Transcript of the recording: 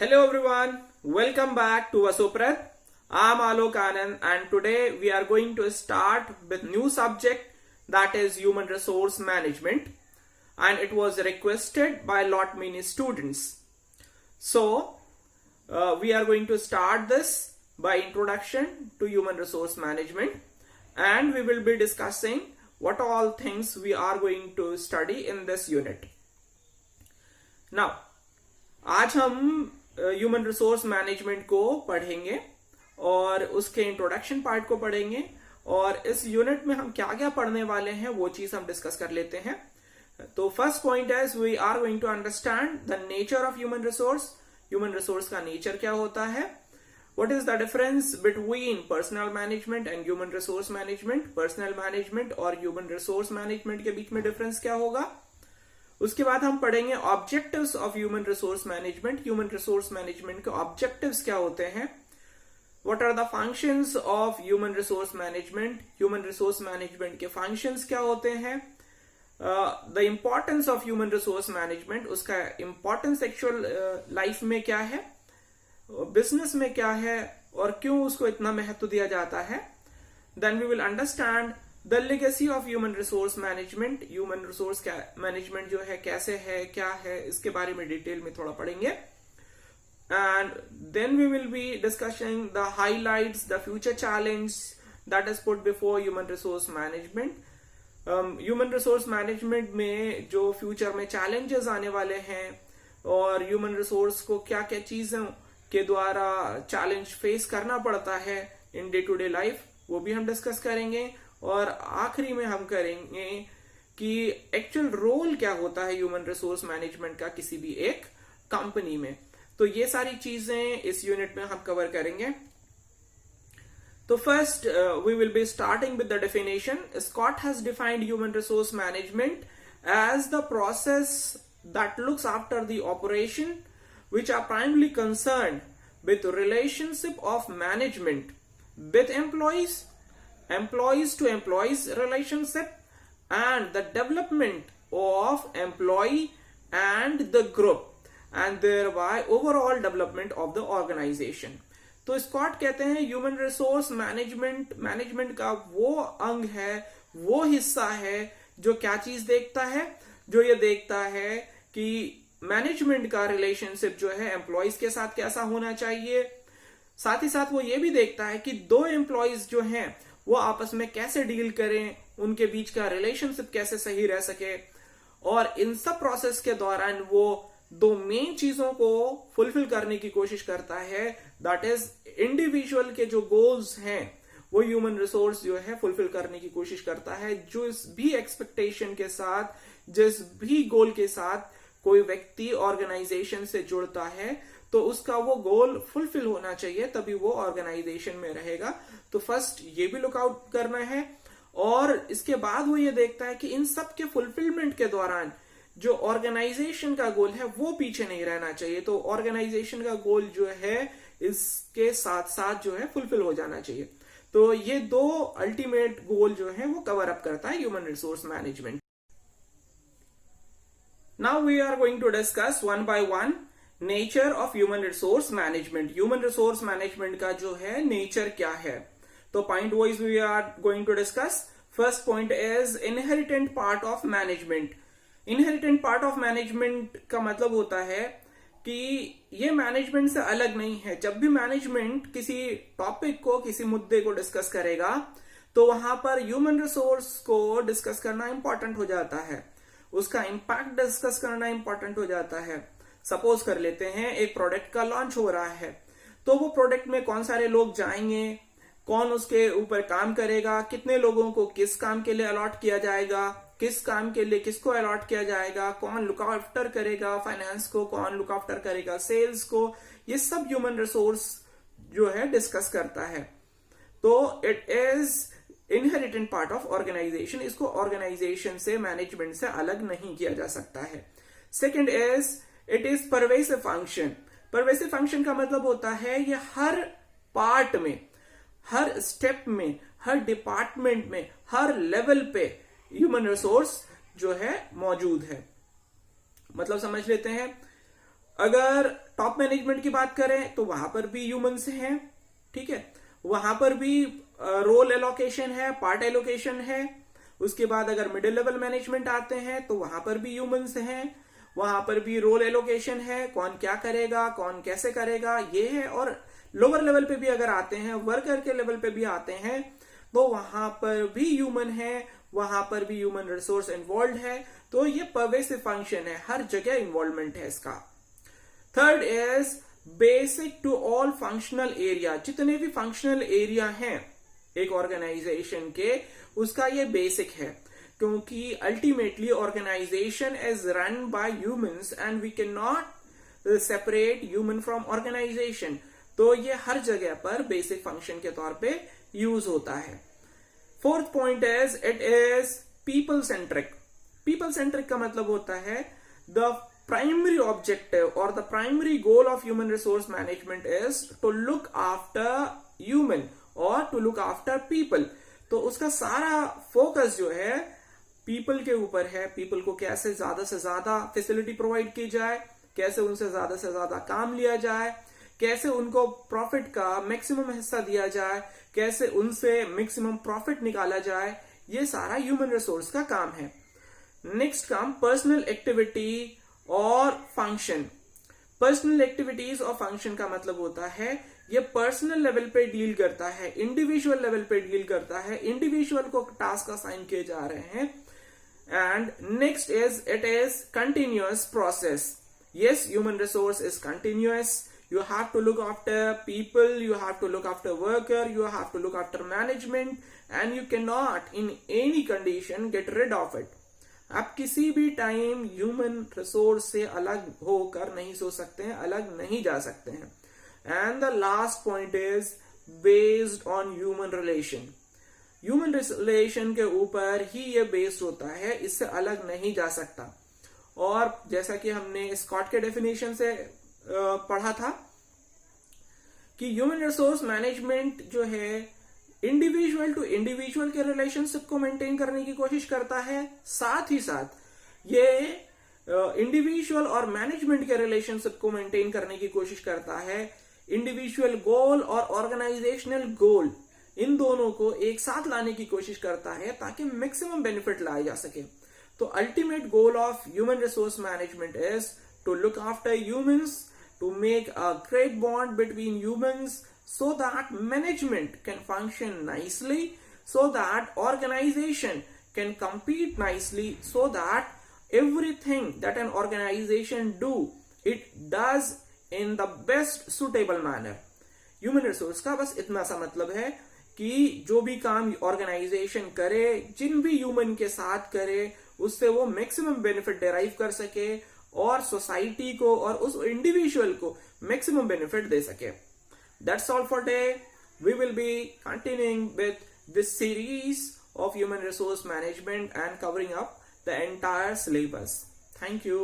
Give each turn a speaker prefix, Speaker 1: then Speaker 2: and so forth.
Speaker 1: Hello everyone, welcome back to Vasoprat. I'm Alok Anand and today we are going to start with new subject that is human resource management, and it was requested by lot many students. So we are going to start this by introduction to human resource management, and we will be discussing what all things we are going to study in this unit. Now आज हम human resource management को पढ़ेंगे और उसके introduction part को पढ़ेंगे, और इस यूनिट में हम क्या क्या पढ़ने वाले हैं वो चीज हम डिस्कस कर लेते हैं. तो फर्स्ट पॉइंट है we are going to understand the nature of human resource. Human resource का नेचर क्या होता है, what is the difference between personal management and human resource management. Personal management और ह्यूमन रिसोर्स मैनेजमेंट के बीच में difference क्या होगा. उसके बाद हम पढ़ेंगे objectives of human resource management. Human resource management के ऑब्जेक्टिव्स क्या होते हैं, what are the functions of human resource management. Human resource management के फंक्शंस क्या होते हैं, the importance of human resource management, उसका इंपॉर्टेंस एक्चुअल लाइफ में क्या है, बिजनेस में क्या है और क्यों उसको इतना महत्व दिया जाता है. Then we will understand the legacy of human resource management. Human resource management जो है कैसे है, क्या है, इसके बारे में डिटेल में थोड़ा पढ़ेंगे. And then we will be discussing the highlights, the future challenge that is put before human resource management. Human resource management में जो फ्यूचर में चैलेंजेस आने वाले हैं और ह्यूमन रिसोर्स को क्या क्या चीजों के द्वारा चैलेंज फेस करना पड़ता है in day to day life, वो भी हम डिस्कस करेंगे. और आखिरी में हम करेंगे कि एक्चुअल रोल क्या होता है ह्यूमन रिसोर्स मैनेजमेंट का किसी भी एक कंपनी में. तो ये सारी चीजें इस यूनिट में हम कवर करेंगे. तो first we will be starting with the definition. Scott has defined human resource management as the process that looks after the operation which are primarily concerned with relationship of management with employees to employees relationship, and the development of employee and the group, and thereby overall development of the organization. तो Scott कहते हैं human resource management का वो अंग है, वो हिस्सा है जो क्या चीज देखता है, जो ये देखता है कि मैनेजमेंट का रिलेशनशिप जो है एम्प्लॉयज के साथ कैसा होना चाहिए. साथ ही साथ वो ये भी देखता है कि दो एम्प्लॉयज जो हैं वो आपस में कैसे डील करें, उनके बीच का रिलेशनशिप कैसे सही रह सके. और इन सब प्रोसेस के दौरान वो दो मेन चीजों को फुलफिल करने की कोशिश करता है, दैट इज इंडिविजुअल के जो गोल्स हैं वो ह्यूमन रिसोर्स जो है फुलफिल करने की कोशिश करता है. जो इस भी एक्सपेक्टेशन के साथ, जिस भी गोल के साथ कोई व्यक्ति ऑर्गेनाइजेशन से जुड़ता है तो उसका वो गोल फुलफिल होना चाहिए, तभी वो ऑर्गेनाइजेशन में रहेगा. तो फर्स्ट ये भी लुकआउट करना है. और इसके बाद वो ये देखता है कि इन सब के फुलफिलमेंट के दौरान जो ऑर्गेनाइजेशन का गोल है वो पीछे नहीं रहना चाहिए. तो ऑर्गेनाइजेशन का गोल जो है इसके साथ साथ जो है फुलफिल हो जाना चाहिए. तो ये दो अल्टीमेट गोल जो है वो कवर अप करता है human resource management. Now we are going to discuss one by one nature of human resource management. Human resource management का जो है nature क्या है, तो point wise we are going to discuss. First point is inherent part of management. Inherent part of management का मतलब होता है कि ये मैनेजमेंट से अलग नहीं है. जब भी मैनेजमेंट किसी टॉपिक को, किसी मुद्दे को डिस्कस करेगा तो वहां पर ह्यूमन रिसोर्स को डिस्कस करना इंपॉर्टेंट हो जाता है, उसका इंपैक्ट डिस्कस करना इंपॉर्टेंट हो जाता है. सपोज कर लेते हैं एक प्रोडक्ट का लॉन्च हो रहा है, तो वो प्रोडक्ट में कौन सारे लोग जाएंगे, कौन उसके ऊपर काम करेगा, कितने लोगों को किस काम के लिए अलॉट किया जाएगा, किस काम के लिए किसको अलॉट किया जाएगा, कौन लुक आफ्टर करेगा फाइनेंस को, कौन लुक आफ्टर करेगा सेल्स को, ये सब ह्यूमन रिसोर्स जो है डिस्कस करता है. तो it is inherent part of organization. इसको ऑर्गेनाइजेशन से, मैनेजमेंट से अलग नहीं किया जा सकता है. Second is it is pervasive function. Pervasive function का मतलब होता है ये हर पार्ट में, हर स्टेप में, हर डिपार्टमेंट में, हर लेवल पे ह्यूमन रिसोर्स जो है मौजूद है. मतलब समझ लेते हैं अगर टॉप मैनेजमेंट की बात करें तो वहां पर भी ह्यूमंस हैं, ठीक है, वहां पर भी रोल एलोकेशन है, पार्ट एलोकेशन है। उसके बाद अगर मिडिल लेवल मैनेजमेंट आते हैं तो वहां पर भी ह्यूमंस हैं, वहां पर भी रोल एलोकेशन है, कौन क्या करेगा, कौन कैसे करेगा, ये है। और लोअर लेवल पे भी अगर आते हैं, वर्कर के लेवल पे भी आते हैं, तो वहां पर भी ह्यूमन है, वहां पर भी ह्यूमन रिसोर्स इन्वॉल्व है। तो ये परवेसिव फंक्शन है, हर जगह इन्वॉल्वमेंट है इसका। Third is basic to all functional area. जितने भी फंक्शनल एरिया हैं एक ऑर्गेनाइजेशन के, उसका ये बेसिक है, क्योंकि ultimately organization is run by humans and we cannot separate human from organization. तो ये हर जगह पर बेसिक फंक्शन के तौर पे यूज होता है। Fourth point is it is people centric. People centric का मतलब होता है द प्राइमरी ऑब्जेक्टिव और the primary goal of human resource management is to look after human और टू लुक आफ्टर पीपल। तो उसका सारा फोकस जो है पीपल के ऊपर है। पीपल को कैसे ज्यादा से ज्यादा फैसिलिटी प्रोवाइड की जाए, कैसे उनसे ज्यादा से ज्यादा काम लिया जाए, कैसे उनको प्रॉफिट का मैक्सिमम हिस्सा दिया जाए, कैसे उनसे मैक्सिमम प्रॉफिट निकाला जाए, ये सारा ह्यूमन रिसोर्स का काम है। नेक्स्ट काम पर्सनल एक्टिविटी और फंक्शन। पर्सनल एक्टिविटीज और फंक्शन का मतलब होता है ये पर्सनल लेवल पे डील करता है, इंडिविजुअल लेवल पे डील करता है, इंडिविजुअल को टास्क असाइन किए जा रहे हैं। And next is it is continuous process. yes, human resource is continuous. You have to look after people, you have to look after worker, you have to look after management, and you cannot in any condition get rid of it. आप किसी भी time human resource से अलग होकर नहीं सो सकते हैं, अलग नहीं जा सकते हैं। And the last point is based on human relation. Human relation के ऊपर ही ये बेस्ड होता है, इससे अलग नहीं जा सकता। और जैसा कि हमने स्कॉट के डेफिनेशन से पढ़ा था कि ह्यूमन रिसोर्स मैनेजमेंट जो है इंडिविजुअल टू इंडिविजुअल के रिलेशनशिप को मेंटेन करने की कोशिश करता है, साथ ही साथ ये इंडिविजुअल और मैनेजमेंट के रिलेशनशिप को मेंटेन करने की कोशिश करता है। इंडिविजुअल गोल और ऑर्गेनाइजेशनल गोल, इन दोनों को एक साथ लाने की कोशिश करता है ताकि मैक्सिमम बेनिफिट लाया जा सके। तो ultimate goal of human resource management is to look after humans, to make a great bond between humans so that management can function nicely, so that organization can compete nicely, so that everything that an organization do, it does in the best suitable manner. Human resource का बस इतना सा मतलब है कि जो भी काम ऑर्गेनाइजेशन करे, जिन भी ह्यूमन के साथ करे, उससे वो मैक्सिमम बेनिफिट डेराइव कर सके और सोसाइटी को और उस इंडिविजुअल को मैक्सिमम बेनिफिट दे सके। That's all for today. We will be continuing with this series of human resource management and covering up the entire syllabus. Thank you.